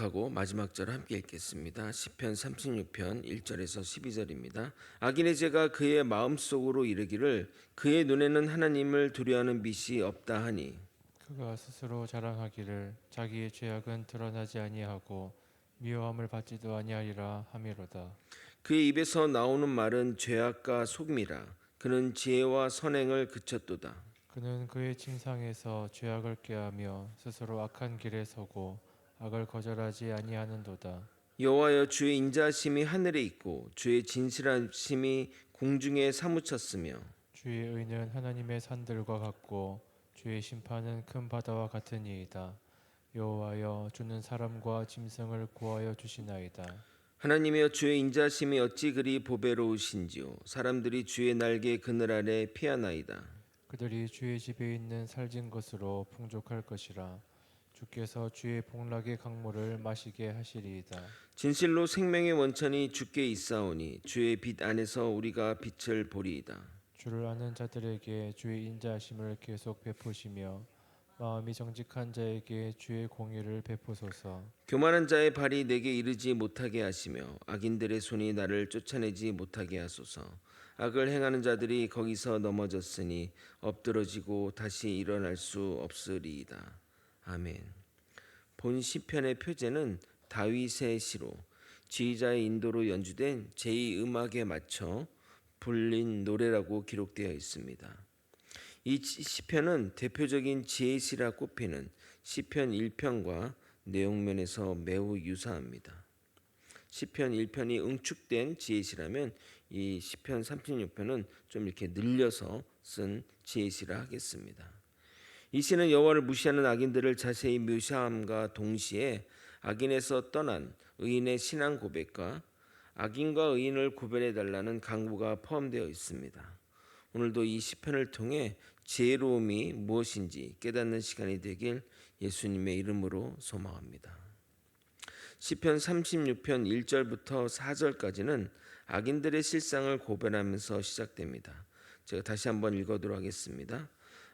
하고 마지막 절 함께 읽겠습니다. 시편 36편 1절에서 12절입니다. 악인의 죄가 그의 마음속으로 이르기를 그의 눈에는 하나님을 두려워하는 빛이 없다 하니 그가 스스로 자랑하기를 자기의 죄악은 드러나지 아니하고 미워함을 받지도 아니하리라 하미로다. 그의 입에서 나오는 말은 죄악과 속임이라 그는 지혜와 선행을 그쳤도다. 그는 그의 침상에서 죄악을 꾀하며 스스로 악한 길에 서고 악을 거절하지 아니하는도다. 여호와여, 주의 인자하심이 하늘에 있고 주의 진실하심이 공중에 사무쳤으며 주의 의는 하나님의 산들과 같고 주의 심판은 큰 바다와 같으니이다. 여호와여, 주는 사람과 짐승을 구하여 주시나이다. 하나님이여, 주의 인자하심이 어찌 그리 보배로우신지요. 사람들이 주의 날개 그늘 아래 피하나이다. 그들이 주의 집에 있는 살진 것으로 풍족할 것이라. 주께서 주의 복락의 강물을 마시게 하시리이다. 진실로 생명의 원천이 주께 있사오니 주의 빛 안에서 우리가 빛을 보리이다. 주를 아는 자들에게 주의 인자하심을 계속 베푸시며 마음이 정직한 자에게 주의 공의를 베푸소서. 교만한 자의 발이 내게 이르지 못하게 하시며 악인들의 손이 나를 쫓아내지 못하게 하소서. 악을 행하는 자들이 거기서 넘어졌으니 엎드러지고 다시 일어날 수 없으리이다. 아멘. 본 시편의 표제는 다윗의 시로 지휘자의 인도로 연주된 제2음악에 맞춰 불린 노래라고 기록되어 있습니다. 이 시편은 대표적인 지혜 시라 꼽히는 시편 1편과 내용면에서 매우 유사합니다. 시편 1편이 응축된 지혜 시라면 이 시편 36편은 좀 이렇게 늘려서 쓴 지혜 시라 하겠습니다. 이 시는 여호와를 무시하는 악인들을 자세히 묘사함과 동시에 악인에서 떠난 의인의 신앙 고백과 악인과 의인을 구별해 달라는 강구가 포함되어 있습니다. 오늘도 이 시편을 통해 지혜로움이 무엇인지 깨닫는 시간이 되길 예수님의 이름으로 소망합니다. 시편 36편 1절부터 4절까지는 악인들의 실상을 고발하면서 시작됩니다. 제가 다시 한번 읽어도록 하겠습니다.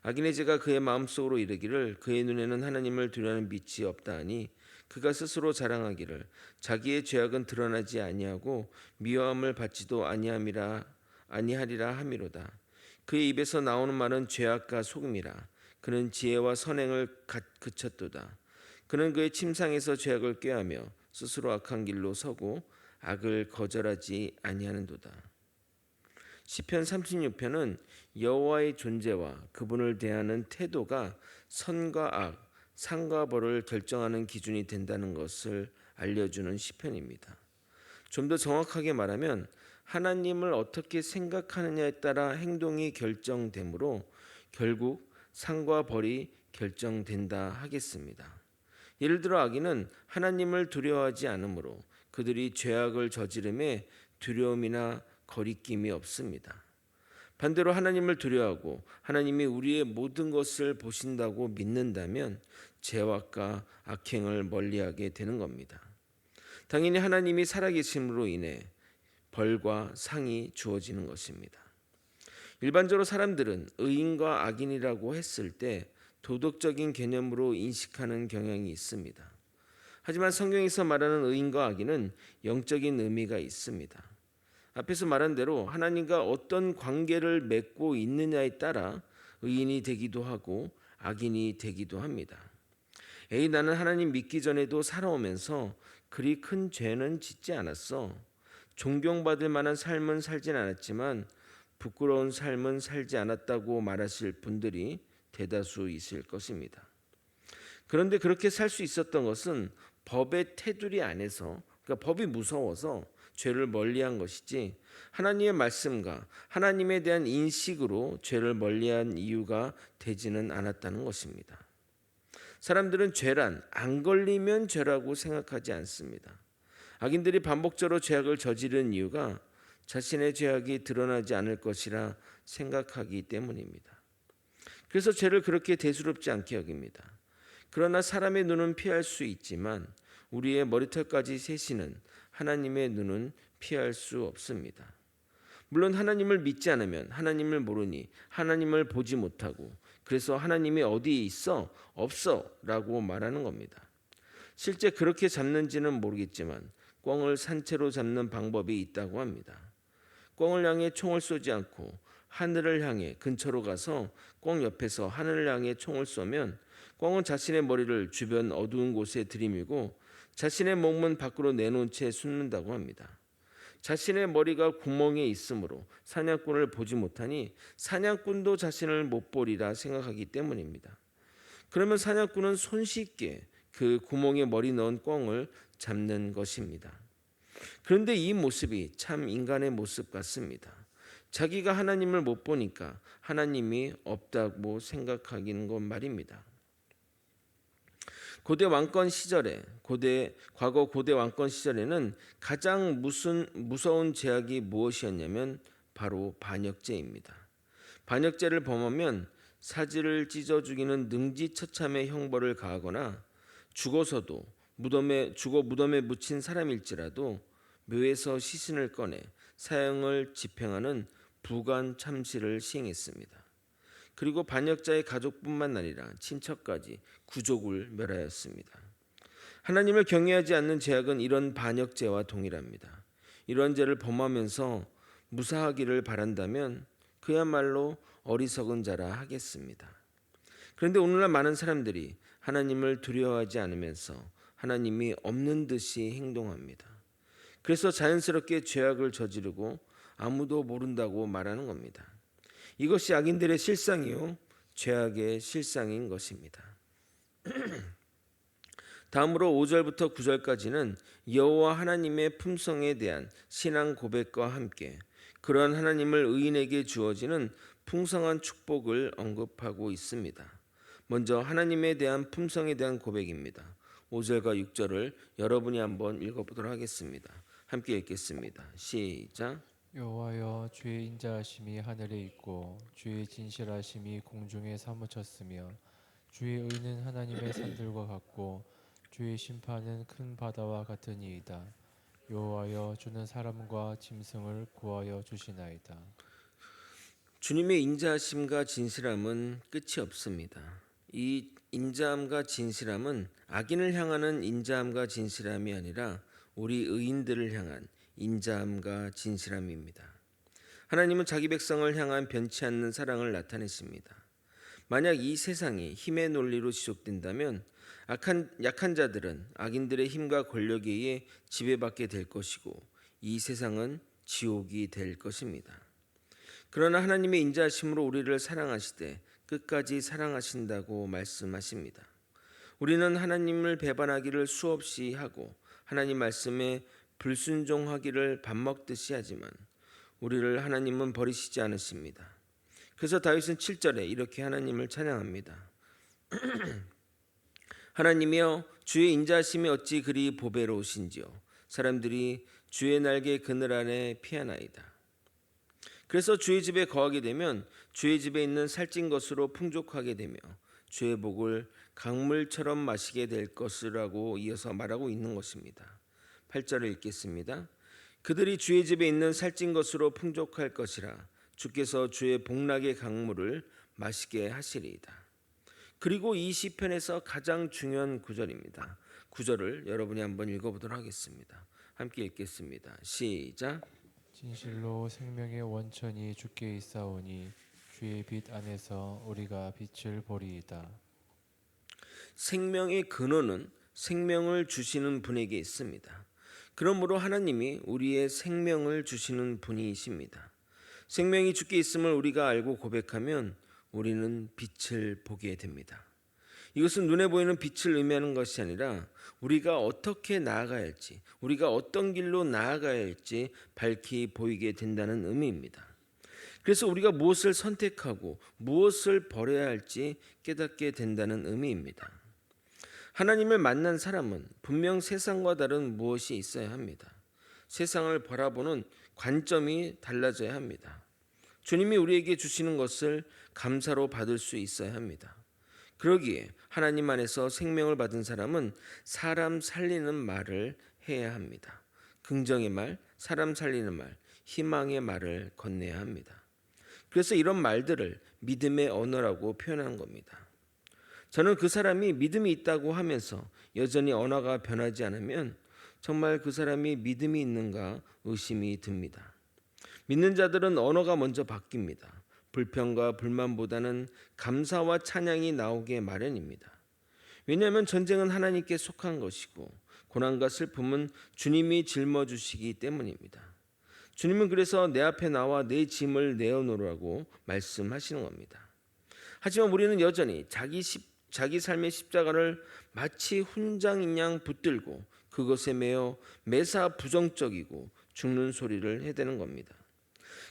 악인의 죄가 그의 마음속으로 이르기를 그의 눈에는 하나님을 두려워하는 빛이 없다 하니 그가 스스로 자랑하기를 자기의 죄악은 드러나지 아니하고 미워함을 받지도 아니하리라 하미로다. 그의 입에서 나오는 말은 죄악과 속임이라 그는 지혜와 선행을 그쳤도다. 그는 그의 침상에서 죄악을 꾀하며 스스로 악한 길로 서고 악을 거절하지 아니하는도다. 시편 36편은 여호와의 존재와 그분을 대하는 태도가 선과 악, 상과 벌을 결정하는 기준이 된다는 것을 알려주는 시편입니다. 좀 더 정확하게 말하면 하나님을 어떻게 생각하느냐에 따라 행동이 결정되므로 결국 상과 벌이 결정된다 하겠습니다. 예를 들어 악인은 하나님을 두려워하지 않으므로 그들이 죄악을 저지름에 두려움이나 거리낌이 없습니다. 반대로 하나님을 두려워하고 하나님이 우리의 모든 것을 보신다고 믿는다면 죄악과 악행을 멀리하게 되는 겁니다. 당연히 하나님이 살아계심으로 인해 벌과 상이 주어지는 것입니다. 일반적으로 사람들은 의인과 악인이라고 했을 때 도덕적인 개념으로 인식하는 경향이 있습니다. 하지만 성경에서 말하는 의인과 악인은 영적인 의미가 있습니다. 앞에서 말한 대로 하나님과 어떤 관계를 맺고 있느냐에 따라 의인이 되기도 하고 악인이 되기도 합니다. 나는 하나님 믿기 전에도 살아오면서 그리 큰 죄는 짓지 않았어. 존경받을 만한 삶은 살진 않았지만 부끄러운 삶은 살지 않았다고 말하실 분들이 대다수 있을 것입니다. 그런데 그렇게 살 수 있었던 것은 법의 테두리 안에서, 그러니까 법이 무서워서 죄를 멀리한 것이지 하나님의 말씀과 하나님에 대한 인식으로 죄를 멀리한 이유가 되지는 않았다는 것입니다. 사람들은 죄란 안 걸리면 죄라고 생각하지 않습니다. 악인들이 반복적으로 죄악을 저지른 이유가 자신의 죄악이 드러나지 않을 것이라 생각하기 때문입니다. 그래서 죄를 그렇게 대수롭지 않게 여깁니다. 그러나 사람의 눈은 피할 수 있지만 우리의 머리털까지 세시는 하나님의 눈은 피할 수 없습니다. 물론 하나님을 믿지 않으면 하나님을 모르니 하나님을 보지 못하고 그래서 하나님이 어디에 있어? 없어 라고 말하는 겁니다. 실제 그렇게 잡는지는 모르겠지만 꿩을 산채로 잡는 방법이 있다고 합니다. 꿩을 향해 총을 쏘지 않고 하늘을 향해 근처로 가서 꿩 옆에서 하늘을 향해 총을 쏘면 꿩은 자신의 머리를 주변 어두운 곳에 들이밀고 자신의 몸은 밖으로 내놓은 채 숨는다고 합니다. 자신의 머리가 구멍에 있으므로 사냥꾼을 보지 못하니 사냥꾼도 자신을 못 보리라 생각하기 때문입니다. 그러면 사냥꾼은 손쉽게 그 구멍에 머리 넣은 꿩을 잡는 것입니다. 그런데 이 모습이 참 인간의 모습 같습니다. 자기가 하나님을 못 보니까 하나님이 없다고 생각하기는 건 말입니다. 과거 고대 왕권 시절에는 가장 무서운 죄악이 무엇이었냐면 바로 반역죄입니다. 반역죄를 범하면 사지를 찢어 죽이는 능지처참의 형벌을 가하거나 죽어서도 무덤에 묻힌 사람일지라도 묘에서 시신을 꺼내 사형을 집행하는 부관 참시를 시행했습니다. 그리고 반역자의 가족뿐만 아니라 친척까지 구족을 멸하였습니다. 하나님을 경외하지 않는 죄악은 이런 반역죄와 동일합니다. 이런 죄를 범하면서 무사하기를 바란다면 그야말로 어리석은 자라 하겠습니다. 그런데 오늘날 많은 사람들이 하나님을 두려워하지 않으면서 하나님이 없는 듯이 행동합니다. 그래서 자연스럽게 죄악을 저지르고 아무도 모른다고 말하는 겁니다. 이것이 악인들의 실상이요 죄악의 실상인 것입니다. 다음으로 5절부터 9절까지는 여호와 하나님의 품성에 대한 신앙 고백과 함께 그러한 하나님을 의인에게 주어지는 풍성한 축복을 언급하고 있습니다. 먼저 하나님에 대한 품성에 대한 고백입니다. 5절과 6절을 여러분이 한번 읽어보도록 하겠습니다. 함께 읽겠습니다. 시작. 여호와여, 주의 인자하심이 하늘에 있고 주의 진실하심이 공중에 사무쳤으며 주의 의는 하나님의 산들과 같고 주의 심판은 큰 바다와 같으니이다. 여호와여, 주는 사람과 짐승을 구하여 주시나이다. 주님의 인자하심과 진실함은 끝이 없습니다. 이 인자함과 진실함은 악인을 향하는 인자함과 진실함이 아니라 우리 의인들을 향한 인자함과 진실함입니다. 하나님은 자기 백성을 향한 변치 않는 사랑을 나타내십니다. 만약 이 세상이 힘의 논리로 지속된다면 약한 자들은 악인들의 힘과 권력에 의해 지배받게 될 것이고 이 세상은 지옥이 될 것입니다. 그러나 하나님의 인자하심으로 우리를 사랑하시되 끝까지 사랑하신다고 말씀하십니다. 우리는 하나님을 배반하기를 수없이 하고 하나님 말씀에 불순종하기를 밥 먹듯이 하지만 우리를 하나님은 버리시지 않으십니다. 그래서 다윗은 7절에 이렇게 하나님을 찬양합니다. 하나님이여, 주의 인자하심이 어찌 그리 보배로우신지요. 사람들이 주의 날개 그늘 안에 피하나이다. 그래서 주의 집에 거하게 되면 주의 집에 있는 살찐 것으로 풍족하게 되며 주의 복을 강물처럼 마시게 될 것이라고 이어서 말하고 있는 것입니다. 8절을 읽겠습니다. 그들이 주의 집에 있는 살찐 것으로 풍족할 것이라 주께서 주의 복락의 강물을 마시게 하시리이다. 그리고 이 시편에서 가장 중요한 구절입니다. 9절을 여러분이 한번 읽어보도록 하겠습니다. 함께 읽겠습니다. 시작. 진실로 생명의 원천이 주께 있사오니 주의 빛 안에서 우리가 빛을 보리이다. 생명의 근원은 생명을 주시는 분에게 있습니다. 그러므로 하나님이 우리의 생명을 주시는 분이십니다. 생명이 주께 있음을 우리가 알고 고백하면 우리는 빛을 보게 됩니다. 이것은 눈에 보이는 빛을 의미하는 것이 아니라 우리가 어떻게 나아가야 할지, 우리가 어떤 길로 나아가야 할지 밝히 보이게 된다는 의미입니다. 그래서 우리가 무엇을 선택하고 무엇을 버려야 할지 깨닫게 된다는 의미입니다. 하나님을 만난 사람은 분명 세상과 다른 무엇이 있어야 합니다. 세상을 바라보는 관점이 달라져야 합니다. 주님이 우리에게 주시는 것을 감사로 받을 수 있어야 합니다. 그러기에 하나님 안에서 생명을 받은 사람은 사람 살리는 말을 해야 합니다. 긍정의 말, 사람 살리는 말, 희망의 말을 건네야 합니다. 그래서 이런 말들을 믿음의 언어라고 표현한 겁니다. 저는 그 사람이 믿음이 있다고 하면서 여전히 언어가 변하지 않으면 정말 그 사람이 믿음이 있는가 의심이 듭니다. 믿는 자들은 언어가 먼저 바뀝니다. 불평과 불만보다는 감사와 찬양이 나오게 마련입니다. 왜냐하면 전쟁은 하나님께 속한 것이고 고난과 슬픔은 주님이 짊어지시기 때문입니다. 주님은 그래서 내 앞에 나와 내 짐을 내어놓으라고 말씀하시는 겁니다. 하지만 우리는 여전히 자기 삶의 십자가를 마치 훈장인 양 붙들고 그것에 매여 매사 부정적이고 죽는 소리를 해대는 겁니다.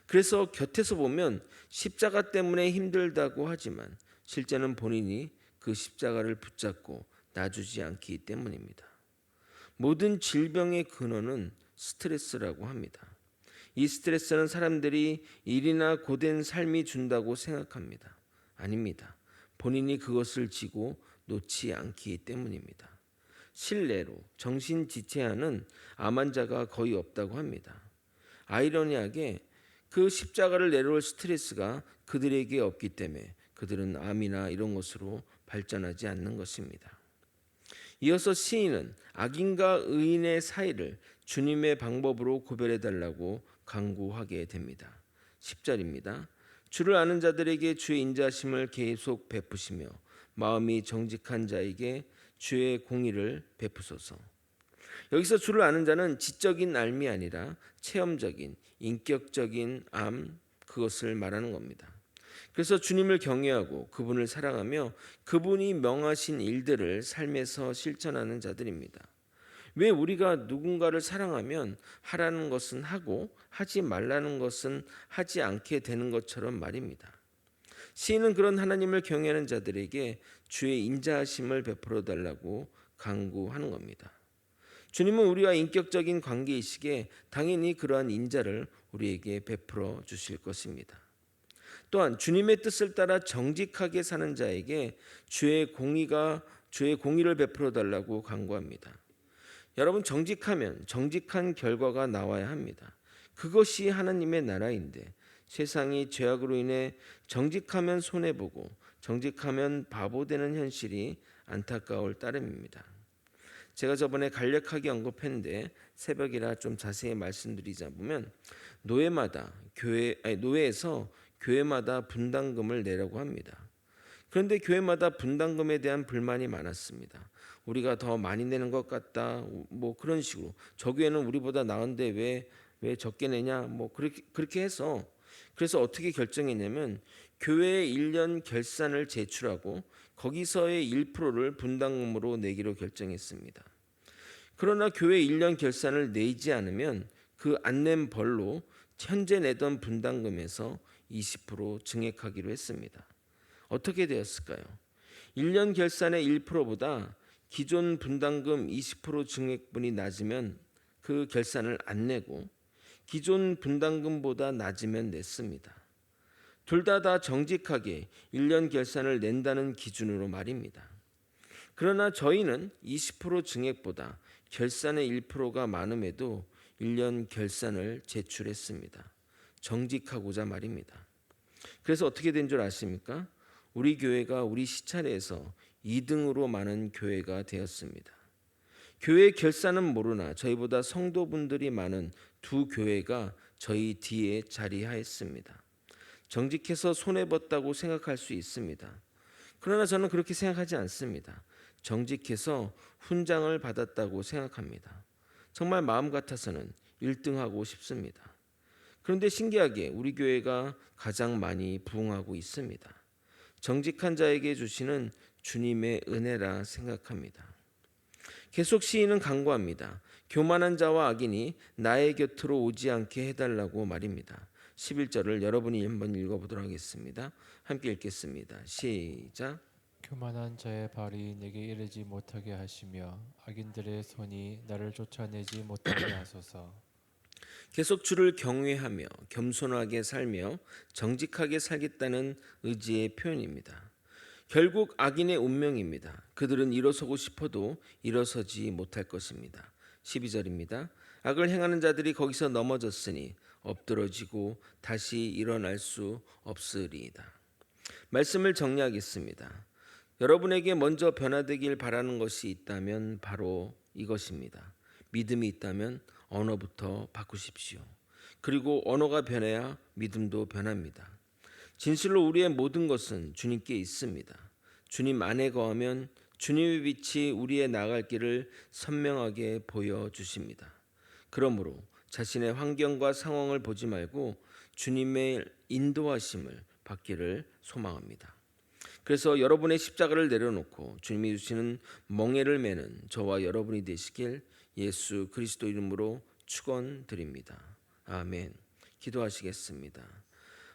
그래서 곁에서 보면 십자가 때문에 힘들다고 하지만 실제는 본인이 그 십자가를 붙잡고 놔주지 않기 때문입니다. 모든 질병의 근원은 스트레스라고 합니다. 이 스트레스는 사람들이 일이나 고된 삶이 준다고 생각합니다. 아닙니다. 본인이 그것을 지고 놓지 않기 때문입니다. 실례로 정신지체하는 암 환자가 거의 없다고 합니다. 아이러니하게 그 십자가를 내려올 스트레스가 그들에게 없기 때문에 그들은 암이나 이런 것으로 발전하지 않는 것입니다. 이어서 시인은 악인과 의인의 사이를 주님의 방법으로 구별해 달라고 간구하게 됩니다. 10절입니다. 주를 아는 자들에게 주의 인자심을 계속 베푸시며 마음이 정직한 자에게 주의 공의를 베푸소서. 여기서 주를 아는 자는 지적인 알미 아니라 체험적인 인격적인 그것을 말하는 겁니다. 그래서 주님을 경외하고 그분을 사랑하며 그분이 명하신 일들을 삶에서 실천하는 자들입니다. 왜 우리가 누군가를 사랑하면 하라는 것은 하고 하지 말라는 것은 하지 않게 되는 것처럼 말입니다. 시인은 그런 하나님을 경외하는 자들에게 주의 인자하심을 베풀어 달라고 간구하는 겁니다. 주님은 우리와 인격적인 관계이시기에 당연히 그러한 인자를 우리에게 베풀어 주실 것입니다. 또한 주님의 뜻을 따라 정직하게 사는 자에게 주의 공의를 베풀어 달라고 간구합니다. 여러분, 정직하면 정직한 결과가 나와야 합니다. 그것이 하나님의 나라인데 세상이 죄악으로 인해 정직하면 손해보고 정직하면 바보되는 현실이 안타까울 따름입니다. 제가 저번에 간략하게 언급했는데 새벽이라 좀 자세히 말씀드리자 보면 노회에서 교회마다 분담금을 내라고 합니다. 그런데 교회마다 분담금에 대한 불만이 많았습니다. 우리가 더 많이 내는 것 같다. 뭐 그런 식으로 저 교회는 우리보다 나은데 왜 적게 내냐. 뭐 그렇게 해서 그래서 어떻게 결정했냐면 교회의 1년 결산을 제출하고 거기서의 1%를 분담금으로 내기로 결정했습니다. 그러나 교회 1년 결산을 내지 않으면 그 안 낸 벌로 현재 내던 분담금에서 20% 증액하기로 했습니다. 어떻게 되었을까요? 1년 결산의 1%보다 기존 분담금 20% 증액분이 낮으면 그 결산을 안 내고 기존 분담금보다 낮으면 냈습니다. 둘 다 정직하게 1년 결산을 낸다는 기준으로 말입니다. 그러나 저희는 20% 증액보다 결산의 1%가 많음에도 1년 결산을 제출했습니다. 정직하고자 말입니다. 그래서 어떻게 된 줄 아십니까? 우리 교회가 우리 시찰에서 2등으로 많은 교회가 되었습니다. 교회 결산은 모르나 저희보다 성도분들이 많은 두 교회가 저희 뒤에 자리하였습니다. 정직해서 손해봤다고 생각할 수 있습니다. 그러나 저는 그렇게 생각하지 않습니다. 정직해서 훈장을 받았다고 생각합니다. 정말 마음 같아서는 1등하고 싶습니다. 그런데 신기하게 우리 교회가 가장 많이 부흥하고 있습니다. 정직한 자에게 주시는 주님의 은혜라 생각합니다. 계속 시인은 간구합니다. 교만한 자와 악인이 나의 곁으로 오지 않게 해달라고 말입니다. 11절을 여러분이 한번 읽어보도록 하겠습니다. 함께 읽겠습니다. 시작. 교만한 자의 발이 내게 이르지 못하게 하시며 악인들의 손이 나를 쫓아내지 못하게 하소서. 계속 주를 경외하며 겸손하게 살며 정직하게 살겠다는 의지의 표현입니다. 결국 악인의 운명입니다. 그들은 일어서고 싶어도 일어서지 못할 것입니다. 12절입니다. 악을 행하는 자들이 거기서 넘어졌으니 엎드러지고 다시 일어날 수 없으리이다. 말씀을 정리하겠습니다. 여러분에게 먼저 변화되길 바라는 것이 있다면 바로 이것입니다. 믿음이 있다면 언어부터 바꾸십시오. 그리고 언어가 변해야 믿음도 변합니다. 진실로 우리의 모든 것은 주님께 있습니다. 주님 안에 거하면 주님의 빛이 우리의 나갈 길을 선명하게 보여주십니다. 그러므로 자신의 환경과 상황을 보지 말고 주님의 인도하심을 받기를 소망합니다. 그래서 여러분의 십자가를 내려놓고 주님이 주시는 멍에를 매는 저와 여러분이 되시길 예수 그리스도 이름으로 축원드립니다. 아멘. 기도하시겠습니다.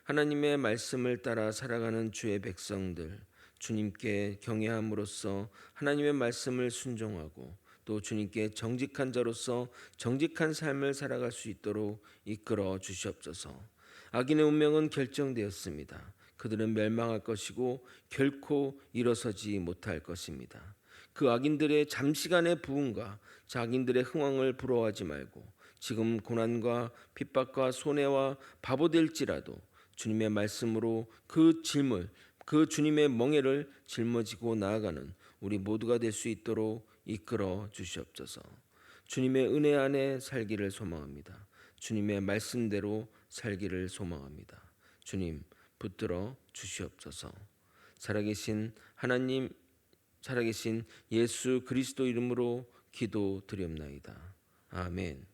하나님의 말씀을 따라 살아가는 주의 백성들, 주님께 경외함으로써 하나님의 말씀을 순종하고 또 주님께 정직한 자로서 정직한 삶을 살아갈 수 있도록 이끌어 주시옵소서. 악인의 운명은 결정되었습니다. 그들은 멸망할 것이고 결코 일어서지 못할 것입니다. 그 악인들의 잠시간의 부흥과 자기들의 흥왕을 부러워하지 말고 지금 고난과 핍박과 손해와 바보될지라도 주님의 말씀으로 그 주님의 멍에를 짊어지고 나아가는 우리 모두가 될 수 있도록 이끌어 주시옵소서. 주님의 은혜 안에 살기를 소망합니다. 주님의 말씀대로 살기를 소망합니다. 주님 붙들어 주시옵소서. 살아계신 하나님, 살아계신 예수 그리스도 이름으로 기도드리옵나이다. 아멘.